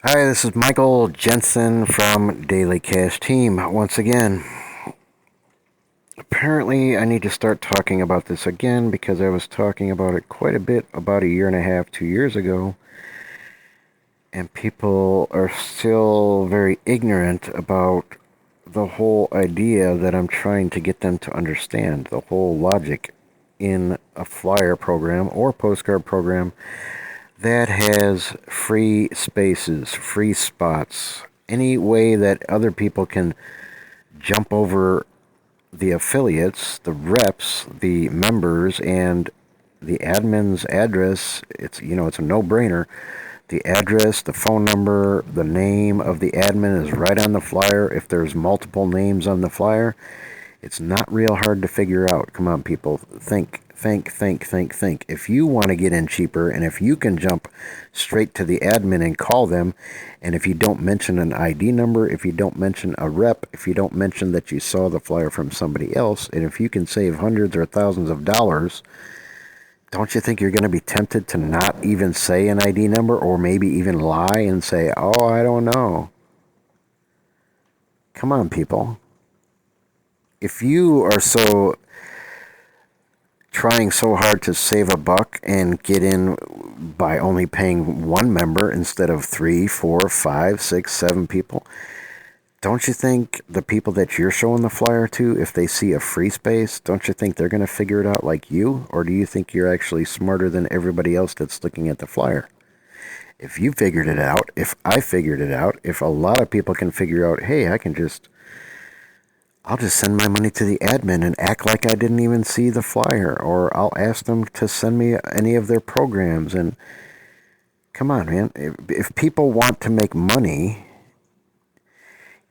Hi, this is Michael Jensen from Daily Cash Team. Once again, apparently I need to start talking about this again because I was talking about it quite a bit about a year and a half, 2 years ago, and people are still very ignorant about the whole idea that I'm trying to get them to understand, the whole logic in a flyer program or postcard program that has free spaces, free spots, any way that other people can jump over the affiliates, the reps, the members, and the admin's address. It's a no-brainer. The address, the phone number, the name of the admin is right on the flyer. If there's multiple names on the flyer, it's not real hard to figure out. Come on, people. Think. If you want to get in cheaper, and if you can jump straight to the admin and call them, and if you don't mention an ID number, if you don't mention a rep, if you don't mention that you saw the flyer from somebody else, and if you can save hundreds or thousands of dollars, don't you think you're going to be tempted to not even say an ID number, or maybe even lie and say, oh, I don't know? Come on, people. If you are trying so hard to save a buck and get in by only paying one member instead of 3, 4, 5, 6, 7 people, don't you think the people that you're showing the flyer to, if they see a free space, don't you think they're going to figure it out like you? Or do you think you're actually smarter than everybody else that's looking at the flyer? If you figured it out, if I figured it out, if a lot of people can figure out, hey, I'll just send my money to the admin and act like I didn't even see the flyer, or I'll ask them to send me any of their programs. And come on, man, if people want to make money,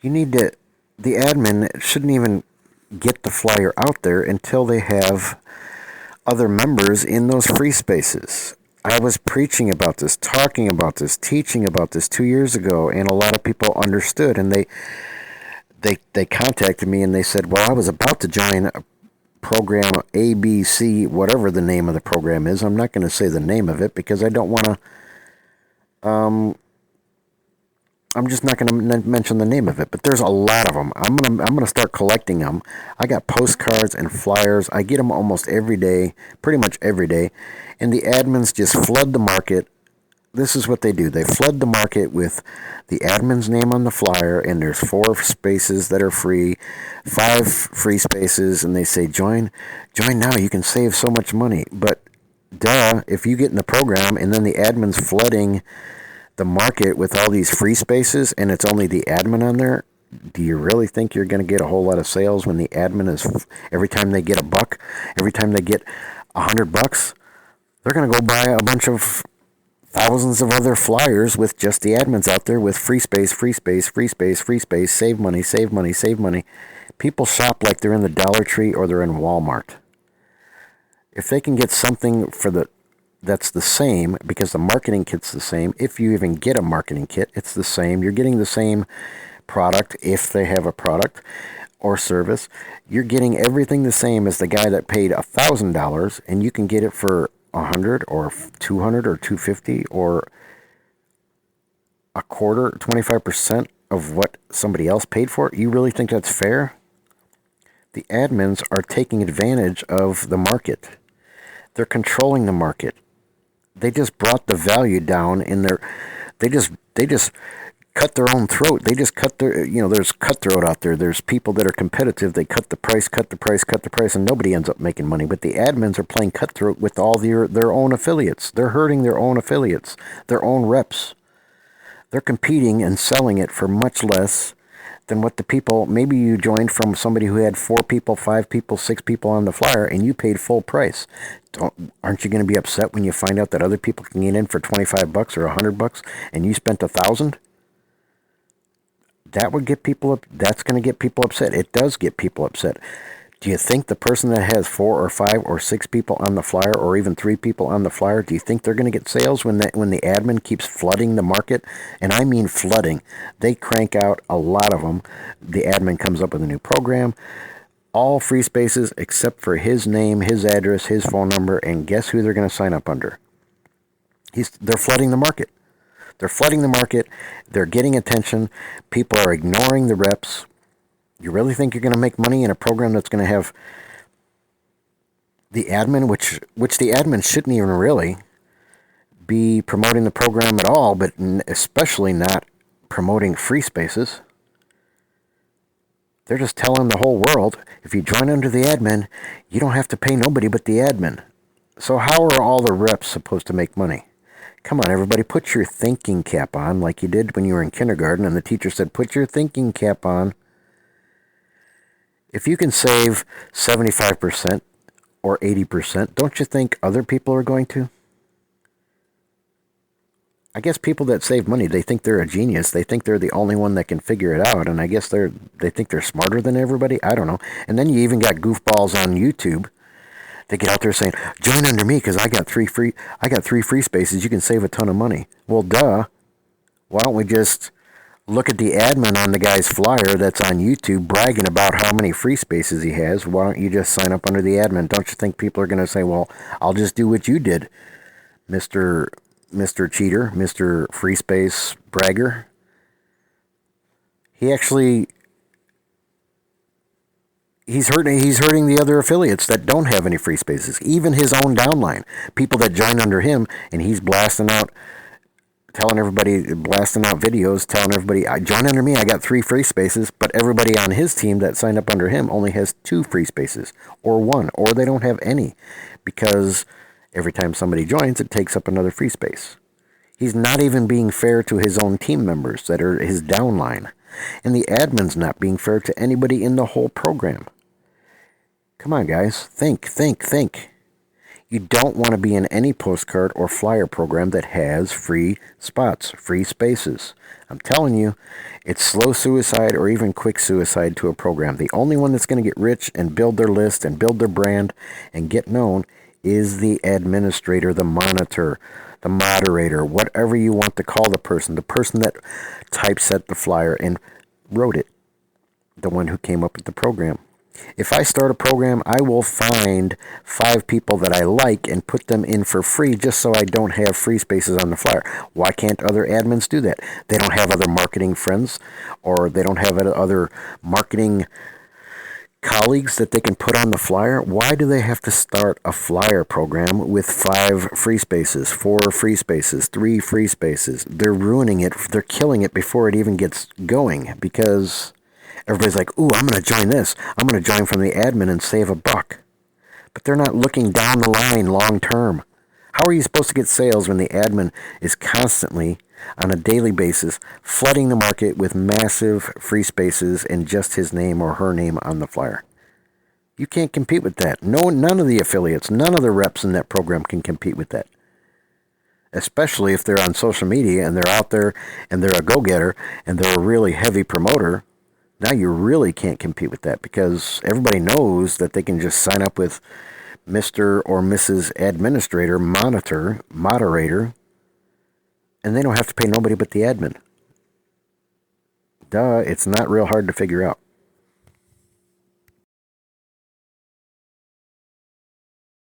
the admin shouldn't even get the flyer out there until they have other members in those free spaces. I was preaching about this, talking about this, teaching about this 2 years ago, and a lot of people understood, and they contacted me and they said, well, I was about to join a program ABC, whatever the name of the program is. I'm not going to say the name of it because I don't want to, I'm just not going to mention the name of it, but there's a lot of them. I'm going to start collecting them. I got postcards and flyers. I get them almost every day, pretty much every day. And the admins just flood the market. This is what they do. They flood the market with the admin's name on the flyer, and there's 4 spaces that are free, 5 free spaces, and they say, join now. You can save so much money. But duh, if you get in the program and then the admin's flooding the market with all these free spaces and it's only the admin on there, do you really think you're going to get a whole lot of sales when the admin is, every time they get a buck, every time they get $100, they're going to go buy a bunch of thousands of other flyers with just the admins out there with free space, save money. People shop like they're in the Dollar Tree or they're in Walmart. If they can get something that's the same, because the marketing kit's the same, if you even get a marketing kit, it's the same. You're getting the same product if they have a product or service. You're getting everything the same as the guy that paid $1,000, and you can get it for 100 or 200 or 250 or a quarter, 25% of what somebody else paid for it. You really think that's fair? The admins are taking advantage of the market. They're controlling the market. They just brought the value down in their, they just cut their own throat. They just cut their, there's cutthroat out there. There's people that are competitive. They cut the price, and nobody ends up making money. But the admins are playing cutthroat with all their own affiliates. They're hurting their own affiliates, their own reps. They're competing and selling it for much less than what the people, maybe you joined from somebody who had 4 people, 5 people, 6 people on the flyer, and you paid full price. Aren't you going to be upset when you find out that other people can get in for $25 or $100 and you spent $1,000? That's going to get people upset. It does get people upset. Do you think the person that has 4 or 5 or 6 people on the flyer, or even 3 people on the flyer, do you think they're going to get sales when the admin keeps flooding the market? And I mean flooding. They crank out a lot of them. The admin comes up with a new program. All free spaces except for his name, his address, his phone number, and guess who they're going to sign up under? They're flooding the market. They're flooding the market. They're getting attention. People are ignoring the reps. You really think you're going to make money in a program that's going to have the admin, which the admin shouldn't even really be promoting the program at all, but especially not promoting free spaces. They're just telling the whole world, if you join under the admin, you don't have to pay nobody but the admin. So how are all the reps supposed to make money? Come on, everybody, put your thinking cap on like you did when you were in kindergarten and the teacher said, put your thinking cap on. If you can save 75% or 80%, don't you think other people are going to? I guess people that save money, they think they're a genius. They think they're the only one that can figure it out, and I guess they think they're smarter than everybody. I don't know. And then you even got goofballs on YouTube. They get out there saying, "Join under me because I got three free spaces. You can save a ton of money." Well, duh. Why don't we just look at the admin on the guy's flyer that's on YouTube bragging about how many free spaces he has? Why don't you just sign up under the admin? Don't you think people are going to say, "Well, I'll just do what you did, Mr. Cheater, Mr. Free Space Bragger"? He's hurting the other affiliates that don't have any free spaces, even his own downline, people that join under him, and he's blasting out videos, telling everybody, "I join under me, I got 3 free spaces," but everybody on his team that signed up under him only has 2 free spaces, or 1, or they don't have any, because every time somebody joins, it takes up another free space. He's not even being fair to his own team members that are his downline. And the admin's not being fair to anybody in the whole program. Come on, guys. Think. You don't want to be in any postcard or flyer program that has free spots, free spaces. I'm telling you, it's slow suicide or even quick suicide to a program. The only one that's going to get rich and build their list and build their brand and get known is the administrator, the monitor, the moderator, whatever you want to call the person that typeset the flyer and wrote it, the one who came up with the program. If I start a program, I will find 5 people that I like and put them in for free just so I don't have free spaces on the flyer. Why can't other admins do that? They don't have other marketing friends, or they don't have other marketing colleagues that they can put on the flyer. Why do they have to start a flyer program with 5 free spaces, 4 free spaces, 3 free spaces? They're ruining it. They're killing it before it even gets going, because everybody's like, "Ooh, I'm going to join this. I'm going to join from the admin and save $1." But they're not looking down the line long term. How are you supposed to get sales when the admin is constantly, on a daily basis, flooding the market with massive free spaces and just his name or her name on the flyer? You can't compete with that. No, none of the affiliates, none of the reps in that program can compete with that. Especially if they're on social media and they're out there and they're a go-getter and they're a really heavy promoter. Now you really can't compete with that, because everybody knows that they can just sign up with Mr. or Mrs. Administrator, moderator, and they don't have to pay nobody but the admin. Duh, it's not real hard to figure out.